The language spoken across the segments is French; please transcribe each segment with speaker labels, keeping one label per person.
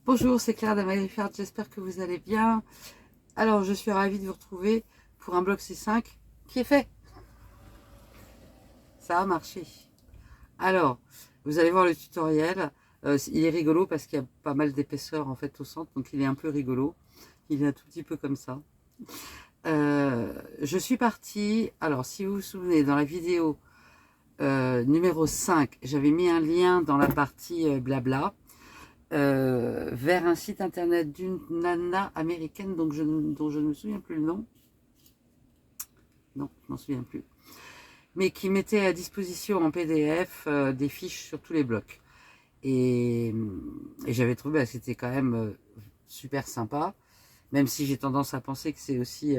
Speaker 1: Bonjour, c'est Claire d'Amalifert, j'espère que vous allez bien. Alors, je suis ravie de vous retrouver pour un bloc C5 qui est fait. Ça a marché. Alors, vous allez voir le tutoriel. Il est rigolo parce qu'il y a pas mal d'épaisseur en fait au centre, donc il est un peu rigolo. Il est un tout petit peu comme ça. Je suis partie, alors si vous vous souvenez, dans la vidéo numéro 5, j'avais mis un lien dans la partie blabla. Vers un site internet d'une nana américaine dont je ne me souviens plus le nom. Non, je m'en souviens plus. Mais qui mettait à disposition en PDF des fiches sur tous les blocs. Et j'avais trouvé que c'était quand même super sympa, même si j'ai tendance à penser que c'est aussi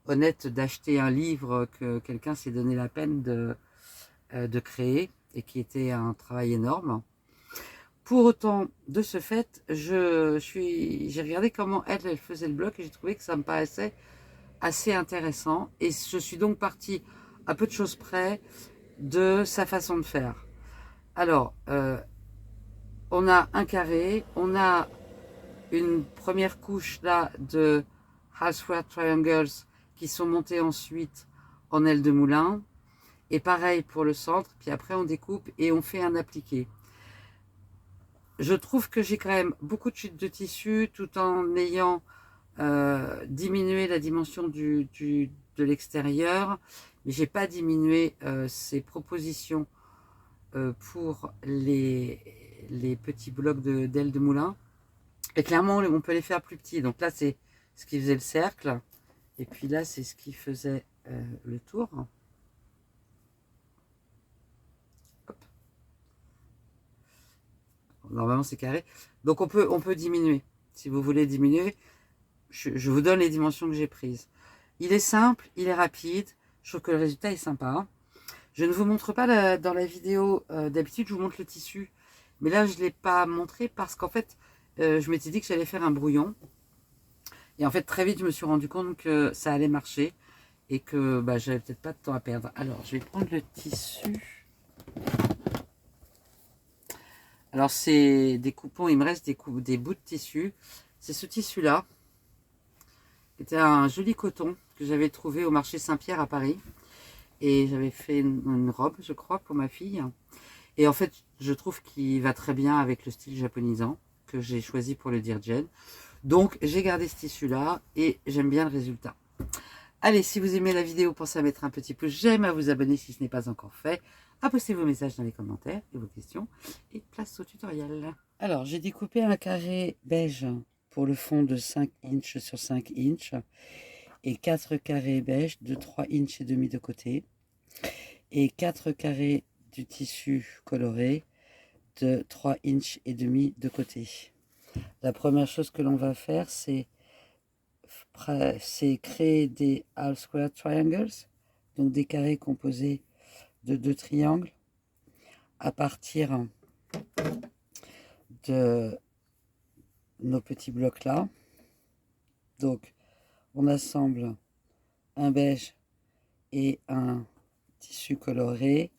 Speaker 1: honnête d'acheter un livre que quelqu'un s'est donné la peine de créer et qui était un travail énorme. Pour autant, de ce fait, j'ai regardé comment elle faisait le bloc et j'ai trouvé que ça me paraissait assez intéressant. Et je suis donc partie à peu de choses près de sa façon de faire. Alors, on a un carré, on a une première couche là de half square triangles qui sont montés ensuite en aile de moulin. Et pareil pour le centre, puis après on découpe et on fait un appliqué. Je trouve que j'ai quand même beaucoup de chutes de tissu tout en ayant diminué la dimension de l'extérieur, mais j'ai pas diminué ces propositions pour les petits blocs d'ailes de moulin. Et clairement, on peut les faire plus petits. Donc là, c'est ce qui faisait le cercle. Et puis là, c'est ce qui faisait le tour. Hop. Normalement, c'est carré. Donc on peut diminuer. Si vous voulez diminuer, je vous donne les dimensions que j'ai prises. Il est simple, il est rapide. Je trouve que le résultat est sympa. Je ne vous montre pas dans la vidéo. D'habitude, je vous montre le tissu. Mais là, je ne l'ai pas montré parce qu'en fait, je m'étais dit que j'allais faire un brouillon. Et en fait, très vite, je me suis rendu compte que ça allait marcher. Et que bah, j'avais peut-être pas de temps à perdre. Alors, je vais prendre le tissu. Alors, c'est des coupons. Il me reste des bouts de tissu. C'est ce tissu-là. C'était un joli coton que j'avais trouvé au marché Saint-Pierre à Paris. Et j'avais fait une robe, je crois, pour ma fille. Et en fait, je trouve qu'il va très bien avec le style japonisant que j'ai choisi pour le Dirgen. Donc, j'ai gardé ce tissu-là et j'aime bien le résultat. Allez, si vous aimez la vidéo, pensez à mettre un petit pouce j'aime, à vous abonner si ce n'est pas encore fait, à poster vos messages dans les commentaires et vos questions. Et place au tutoriel. Alors, j'ai découpé un carré beige pour le fond de 5 inches sur 5 inches et 4 carrés beige de 3 inches et demi de côté et 4 carrés du tissu coloré de 3 inches et demi de côté. La première chose que l'on va faire, c'est créer des half square triangles, donc des carrés composés de 2 triangles à partir de nos petits blocs là. Donc on assemble un beige et un tissu coloré,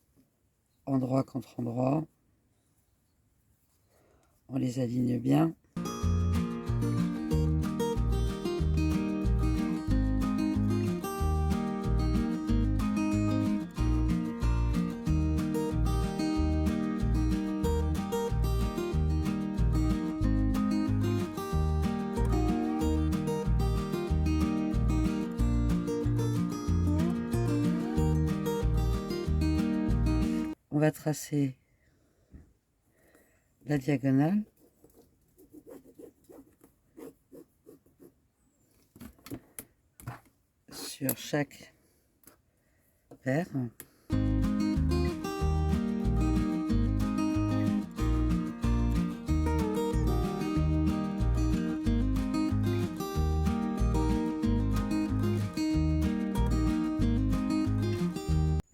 Speaker 1: endroit contre endroit. On les aligne bien. On va tracer la diagonale. Sur chaque paire.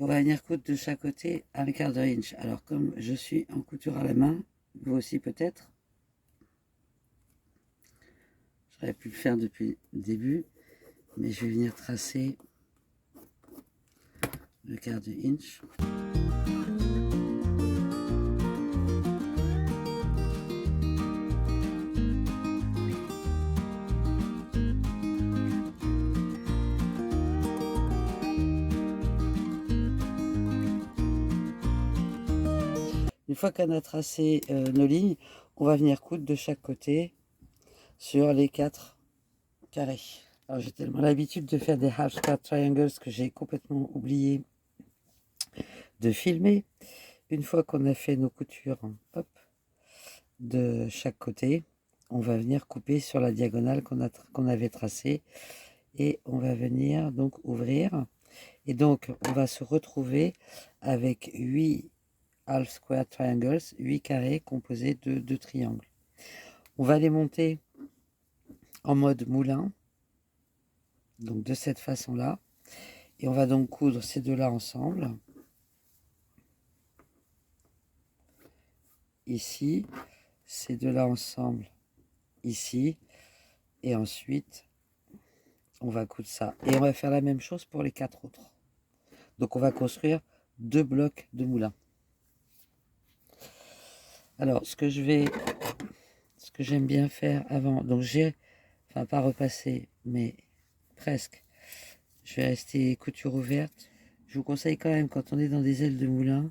Speaker 1: On va venir coudre de chaque côté à 1/4 inch. Alors comme je suis en couture à la main, vous aussi peut-être, j'aurais pu le faire depuis le début, mais je vais venir tracer le 1/4 inch. Une fois qu'on a tracé nos lignes, on va venir coudre de chaque côté sur les 4 carrés. Alors j'ai tellement l'habitude de faire des half square triangles que j'ai complètement oublié de filmer. Une fois qu'on a fait nos coutures, hop, de chaque côté, on va venir couper sur la diagonale qu'on avait tracée et on va venir donc ouvrir. Et donc on va se retrouver avec 8 half square triangles, 8 carrés composés de 2 triangles. On va les monter en mode moulin, donc de cette façon-là. Et on va donc coudre ces deux-là ensemble. Ici, ces deux-là ensemble, ici. Et ensuite, on va coudre ça. Et on va faire la même chose pour les 4 autres. Donc on va construire 2 blocs de moulin. Alors, ce que j'aime bien faire avant, donc enfin pas repasser, mais presque. Je vais rester couture ouverte. Je vous conseille quand même, quand on est dans des ailes de moulin,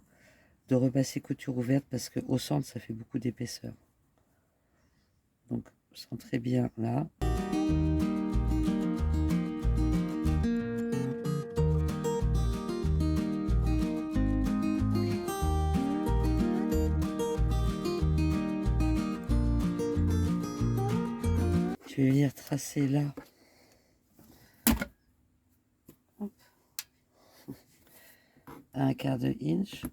Speaker 1: de repasser couture ouverte parce qu'au centre, ça fait beaucoup d'épaisseur. Donc, centrez bien là. Je vais venir tracer là. Hop. À 1/4 de inch.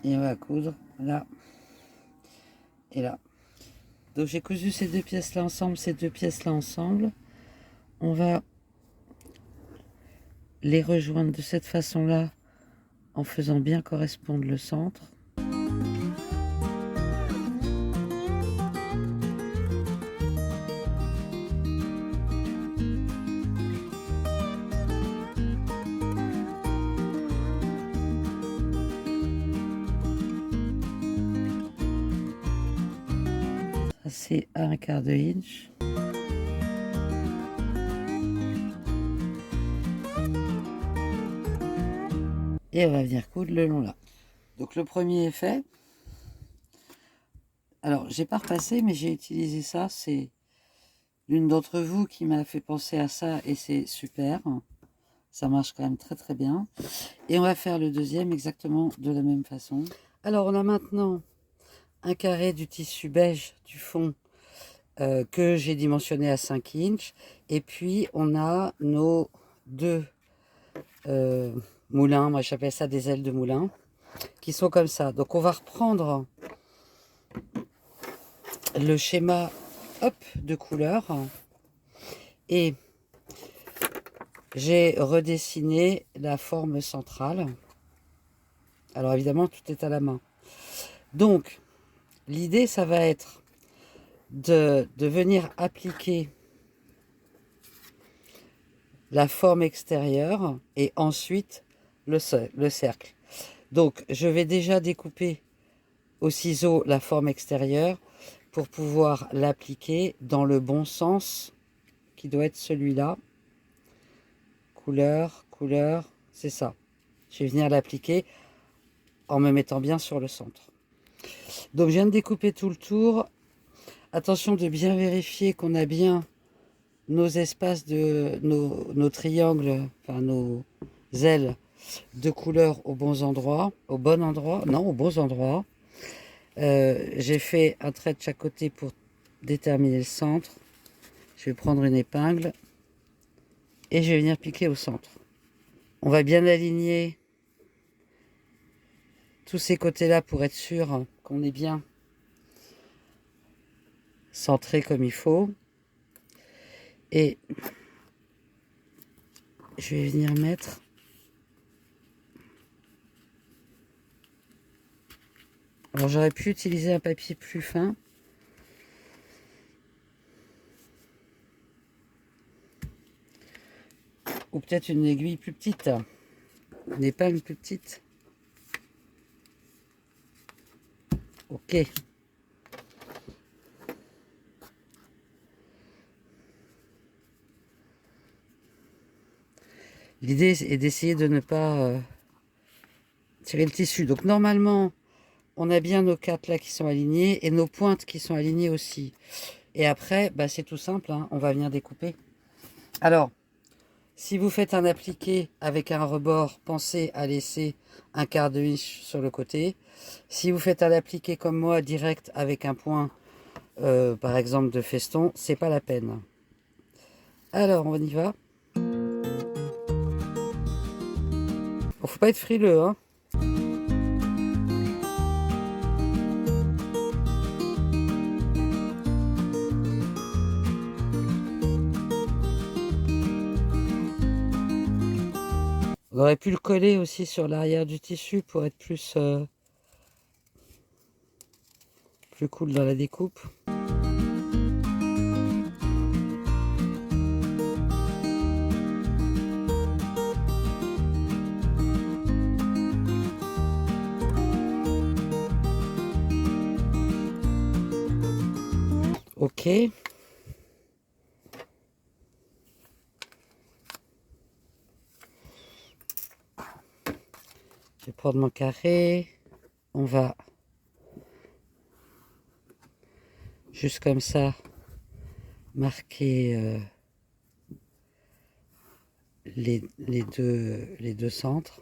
Speaker 1: Et on va coudre là et là. Donc j'ai cousu ces deux pièces là ensemble, ces deux pièces là ensemble. On va les rejoindre de cette façon là en faisant bien correspondre le centre. C'est à 1/4 de inch. Et on va venir coudre le long là. Donc le premier est fait. Alors j'ai pas repassé mais j'ai utilisé ça. C'est l'une d'entre vous qui m'a fait penser à ça et c'est super. Ça marche quand même très très bien. Et on va faire le deuxième exactement de la même façon. Alors on a maintenant un carré du tissu beige du fond que j'ai dimensionné à 5 inches. Et puis on a nos deux moulins, moi j'appelle ça des ailes de moulin, qui sont comme ça. Donc on va reprendre le schéma hop, de couleur et j'ai redessiné la forme centrale. Alors évidemment tout est à la main. Donc l'idée ça va être de venir appliquer la forme extérieure et ensuite le cercle. Donc je vais déjà découper au ciseau la forme extérieure pour pouvoir l'appliquer dans le bon sens qui doit être celui-là. Couleur, couleur, c'est ça. Je vais venir l'appliquer en me mettant bien sur le centre. Donc je viens de découper tout le tour. Attention de bien vérifier qu'on a bien nos espaces de nos triangles, enfin nos ailes de couleur aux bons endroits, au bon endroit, non, aux bons endroits. J'ai fait un trait de chaque côté pour déterminer le centre. Je vais prendre une épingle et je vais venir piquer au centre. On va bien aligner tous ces côtés-là pour être sûr qu'on est bien centré comme il faut. Et je vais venir mettre alors j'aurais pu utiliser un papier plus fin. Ou peut-être une aiguille plus petite. Une épingle plus petite. Ok. L'idée est d'essayer de ne pas tirer le tissu. Donc normalement, on a bien nos 4 là qui sont alignés et nos pointes qui sont alignées aussi. Et après, bah, c'est tout simple, hein, on va venir découper. Alors, si vous faites un appliqué avec un rebord, pensez à laisser un quart de inch sur le côté. Si vous faites un appliqué comme moi, direct avec un point, par exemple de feston, c'est pas la peine. Alors, on y va. Bon, faut pas être frileux, hein. On aurait pu le coller aussi sur l'arrière du tissu pour être plus cool dans la découpe. Ok. Je vais prendre mon carré. On va juste comme ça marquer les deux centres.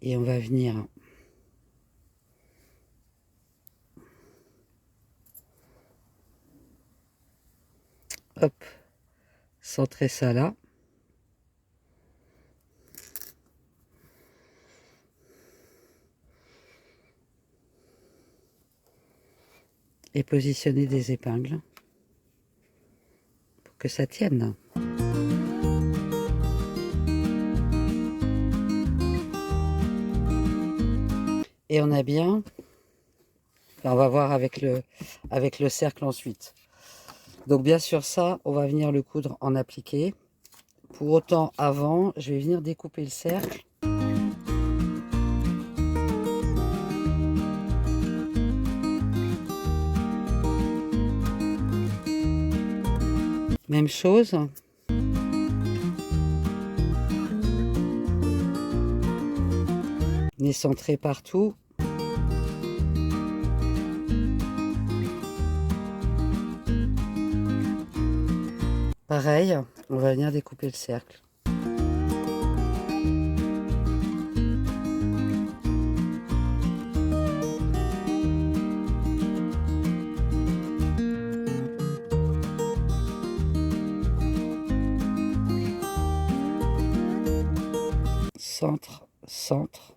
Speaker 1: Et on va venir hop, centrer ça là. Et positionner des épingles pour que ça tienne. Et on a bien, on va voir avec le cercle ensuite. Donc bien sûr ça, on va venir le coudre en appliqué. Pour autant, avant, je vais venir découper le cercle. Même chose. On est centré partout. Pareil, on va venir découper le cercle. Centre, centre.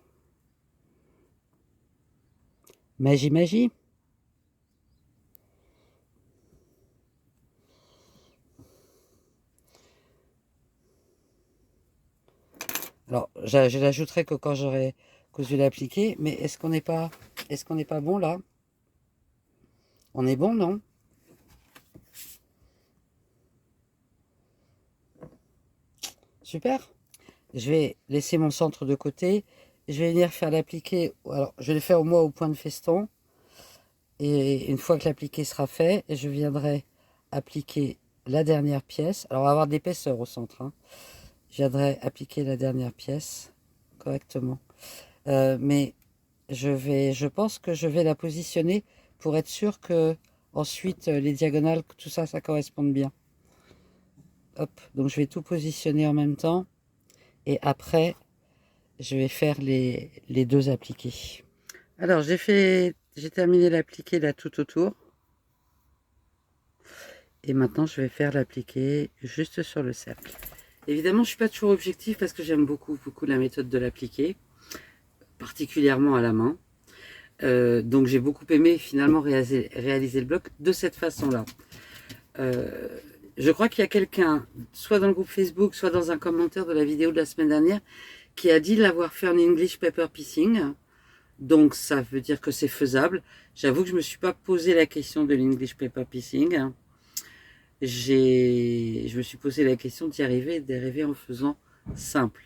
Speaker 1: Magie, magie. Alors, je l'ajouterai que quand j'aurai cousu l'appliqué, mais est-ce qu'on n'est pas bon là? On est bon, non? Super. Je vais laisser mon centre de côté. Je vais venir faire l'appliqué. Alors, je vais le faire au moins au point de feston. Et une fois que l'appliqué sera fait, je viendrai appliquer la dernière pièce. Alors, on va avoir de l'épaisseur au centre, hein. Je viendrai appliquer la dernière pièce correctement. Mais je pense que je vais la positionner pour être sûr que ensuite les diagonales, tout ça, ça corresponde bien. Hop, donc je vais tout positionner en même temps. Et après, je vais faire les deux appliqués. Alors, j'ai terminé l'appliqué là tout autour. Et maintenant, je vais faire l'appliqué juste sur le cercle. Évidemment, je ne suis pas toujours objectif parce que j'aime beaucoup la méthode de l'appliqué, particulièrement à la main. Donc, j'ai beaucoup aimé finalement réaliser le bloc de cette façon-là. Je crois qu'il y a quelqu'un, soit dans le groupe Facebook, soit dans un commentaire de la vidéo de la semaine dernière, qui a dit l'avoir fait en English paper piecing. Donc ça veut dire que c'est faisable. J'avoue que je ne me suis pas posé la question de l'English paper piecing. Je me suis posé la question d'y arriver et d'arriver en faisant simple.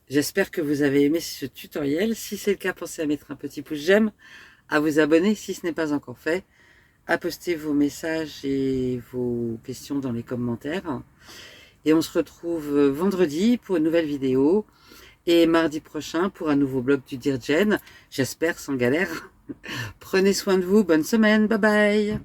Speaker 1: J'espère que vous avez aimé ce tutoriel. Si c'est le cas, pensez à mettre un petit pouce j'aime, à vous abonner si ce n'est pas encore fait, à poster vos messages et vos questions dans les commentaires. Et on se retrouve vendredi pour une nouvelle vidéo et mardi prochain pour un nouveau blog du Dear Jen. J'espère sans galère. Prenez soin de vous. Bonne semaine. Bye bye.